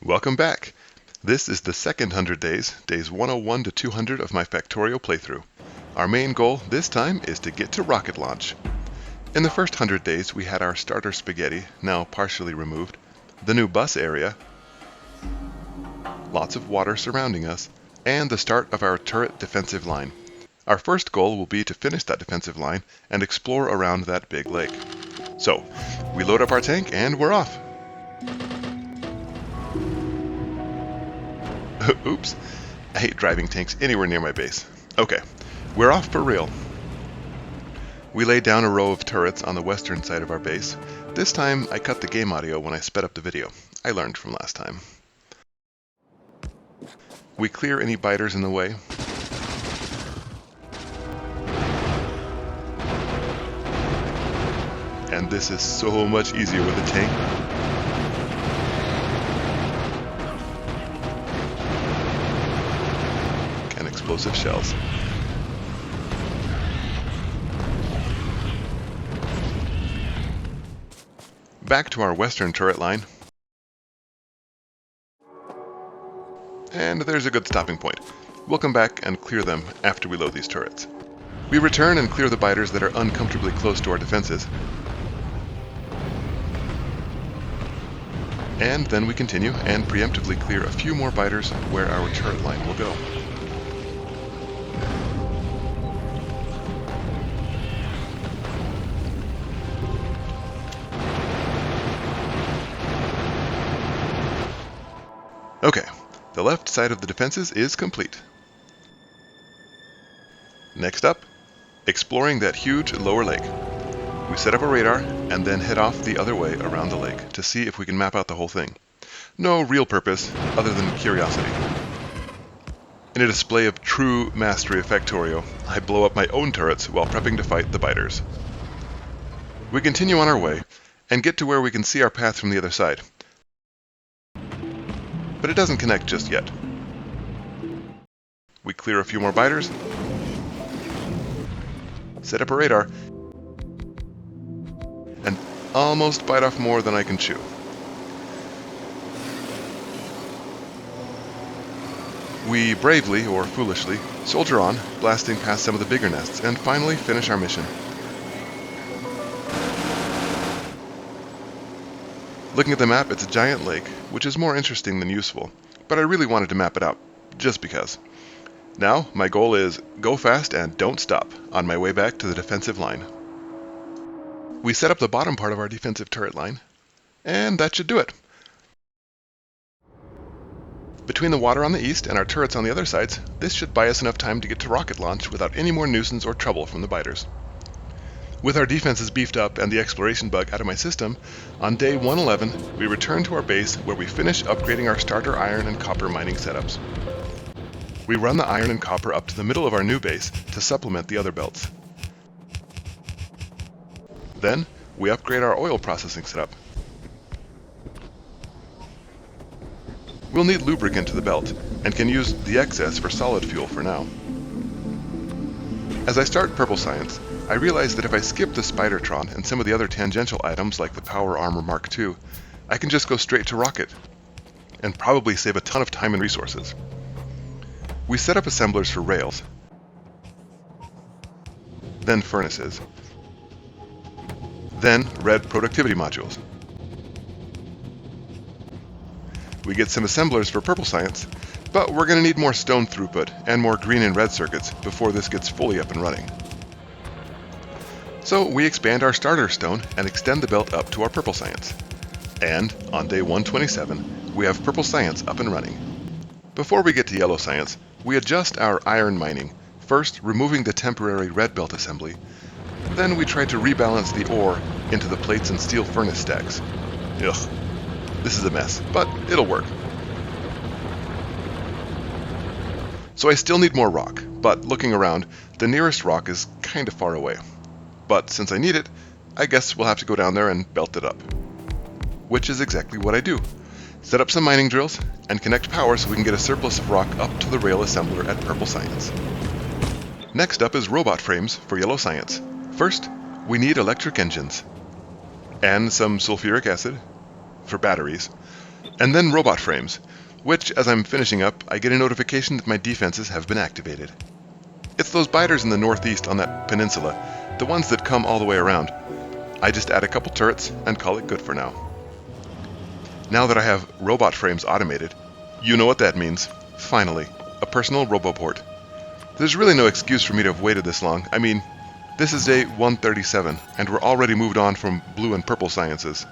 Welcome back! This is the second 100 days, days 101 to 200 of my Factorio playthrough. Our main goal this time is to get to rocket launch. In the first 100 days we had our starter spaghetti, now partially removed, the new bus area, lots of water surrounding us, and the start of our turret defensive line. Our first goal will be to finish that defensive line and explore around that big lake. So, we load up our tank and we're off! Oops, I hate driving tanks anywhere near my base. Okay, we're off for real. We laid down a row of turrets on the western side of our base. This time I cut the game audio when I sped up the video. I learned from last time. We clear any biters in the way. And this is so much easier with a tank. And explosive shells. Back to our western turret line. And there's a good stopping point. We'll come back and clear them after we load these turrets. We return and clear the biters that are uncomfortably close to our defenses. And then we continue and preemptively clear a few more biters where our turret line will go. Okay, the left side of the defenses is complete. Next up, exploring that huge lower lake. We set up a radar and then head off the other way around the lake to see if we can map out the whole thing. No real purpose other than curiosity. In a display of true mastery of Factorio, I blow up my own turrets while prepping to fight the biters. We continue on our way and get to where we can see our path from the other side. But it doesn't connect just yet. We clear a few more biters, set up a radar, and almost bite off more than I can chew. We bravely, or foolishly, soldier on, blasting past some of the bigger nests, and finally finish our mission. Looking at the map, it's a giant lake, which is more interesting than useful, but I really wanted to map it out, just because. Now, my goal is go fast and don't stop on my way back to the defensive line. We set up the bottom part of our defensive turret line, and that should do it. Between the water on the east and our turrets on the other sides, this should buy us enough time to get to rocket launch without any more nuisance or trouble from the biters. With our defenses beefed up and the exploration bug out of my system, on day 111 we return to our base where we finish upgrading our starter iron and copper mining setups. We run the iron and copper up to the middle of our new base to supplement the other belts. Then, we upgrade our oil processing setup. We'll need lubricant to the belt, and can use the excess for solid fuel for now. As I start Purple Science, I realize that if I skip the Spidertron and some of the other tangential items like the Power Armor Mark II, I can just go straight to Rocket, and probably save a ton of time and resources. We set up assemblers for rails, then furnaces, then red productivity modules. We get some assemblers for Purple Science, but we're going to need more stone throughput and more green and red circuits before this gets fully up and running. So we expand our starter stone and extend the belt up to our Purple Science. And on day 127, we have Purple Science up and running. Before we get to Yellow Science, we adjust our iron mining, first removing the temporary red belt assembly. Then we try to rebalance the ore into the plates and steel furnace stacks. Ugh, this is a mess, but it'll work. So I still need more rock, but looking around, the nearest rock is kind of far away. But since I need it, I guess we'll have to go down there and belt it up. Which is exactly what I do. Set up some mining drills, and connect power so we can get a surplus of rock up to the rail assembler at Purple Science. Next up is robot frames for Yellow Science. First, we need electric engines, and some sulfuric acid for batteries, And then robot frames, which, as I'm finishing up, I get a notification that my defenses have been activated. It's those biters in the northeast on that peninsula, the ones that come all the way around. I just add a couple turrets and call it good for now. Now that I have robot frames automated, you know what that means. Finally, a personal roboport. There's really no excuse for me to have waited this long. I mean, this is day 137, and we're already moved on from blue and purple sciences.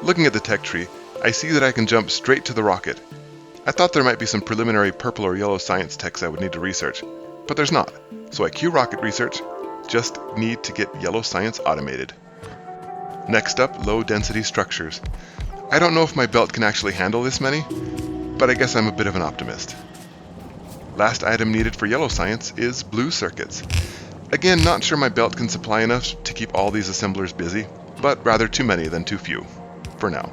Looking at the tech tree, I see that I can jump straight to the rocket. I thought there might be some preliminary purple or yellow science techs I would need to research, but there's not. So I queue rocket research, just need to get yellow science automated. Next up, low density structures. I don't know if my belt can actually handle this many, but I guess I'm a bit of an optimist. Last item needed for yellow science is blue circuits. Again, not sure my belt can supply enough to keep all these assemblers busy, but rather too many than too few, for now.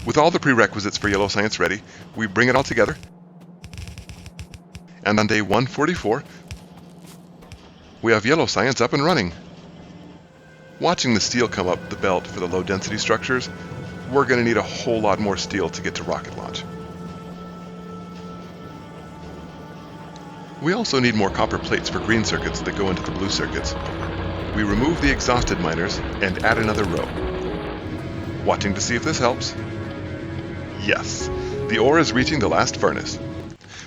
With all the prerequisites for yellow science ready, we bring it all together, and on day 144, we have yellow science up and running. Watching the steel come up the belt for the low density structures, we're going to need a whole lot more steel to get to rocket launch. We also need more copper plates for green circuits that go into the blue circuits. We remove the exhausted miners and add another row. Watching to see if this helps. Yes, the ore is reaching the last furnace.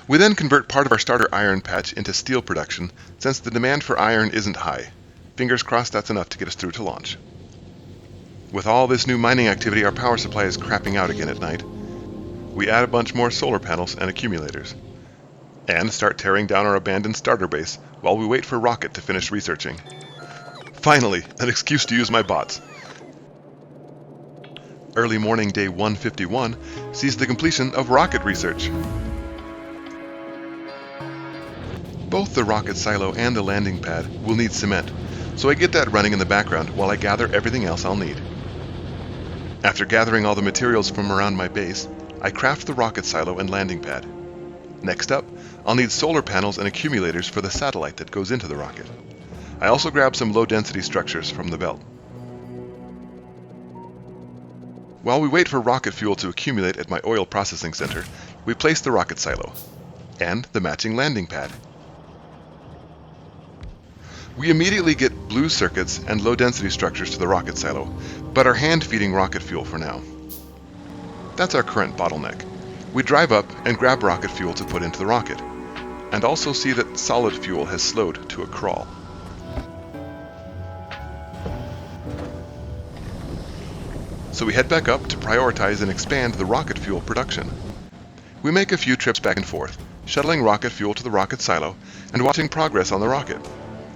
We then convert part of our starter iron patch into steel production since the demand for iron isn't high. Fingers crossed that's enough to get us through to launch. With all this new mining activity, our power supply is crapping out again at night. We add a bunch more solar panels and accumulators. And start tearing down our abandoned starter base while we wait for Rocket to finish researching. Finally, an excuse to use my bots. Early morning day 151 sees the completion of rocket research. Both the rocket silo and the landing pad will need cement, so I get that running in the background while I gather everything else I'll need. After gathering all the materials from around my base, I craft the rocket silo and landing pad. Next up, I'll need solar panels and accumulators for the satellite that goes into the rocket. I also grab some low-density structures from the belt. While we wait for rocket fuel to accumulate at my oil processing center, we place the rocket silo and the matching landing pad. We immediately get blue circuits and low-density structures to the rocket silo, but are hand-feeding rocket fuel for now. That's our current bottleneck. We drive up and grab rocket fuel to put into the rocket, and also see that solid fuel has slowed to a crawl. So we head back up to prioritize and expand the rocket fuel production. We make a few trips back and forth, shuttling rocket fuel to the rocket silo and watching progress on the rocket.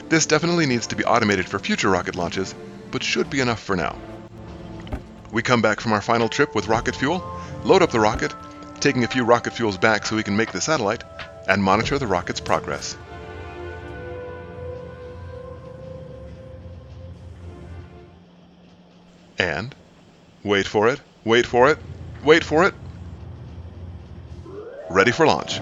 This definitely needs to be automated for future rocket launches, but should be enough for now. We come back from our final trip with rocket fuel, load up the rocket, taking a few rocket fuels back so we can make the satellite, and monitor the rocket's progress. And wait for it, wait for it, wait for it. Ready for launch.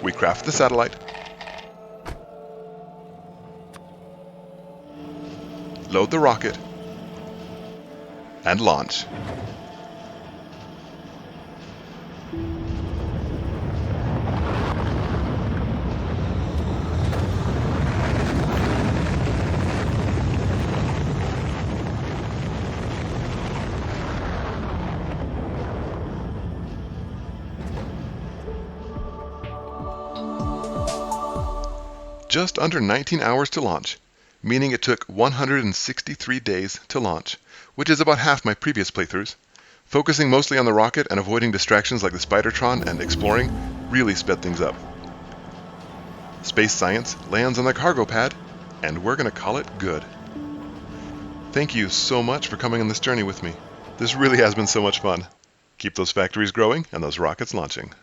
We craft the satellite, load the rocket, and launch. Just under 19 hours to launch, meaning it took 163 days to launch, which is about half my previous playthroughs. Focusing mostly on the rocket and avoiding distractions like the Spidertron and exploring really sped things up. Space Science lands on the cargo pad, and we're going to call it good. Thank you so much for coming on this journey with me. This really has been so much fun. Keep those factories growing and those rockets launching.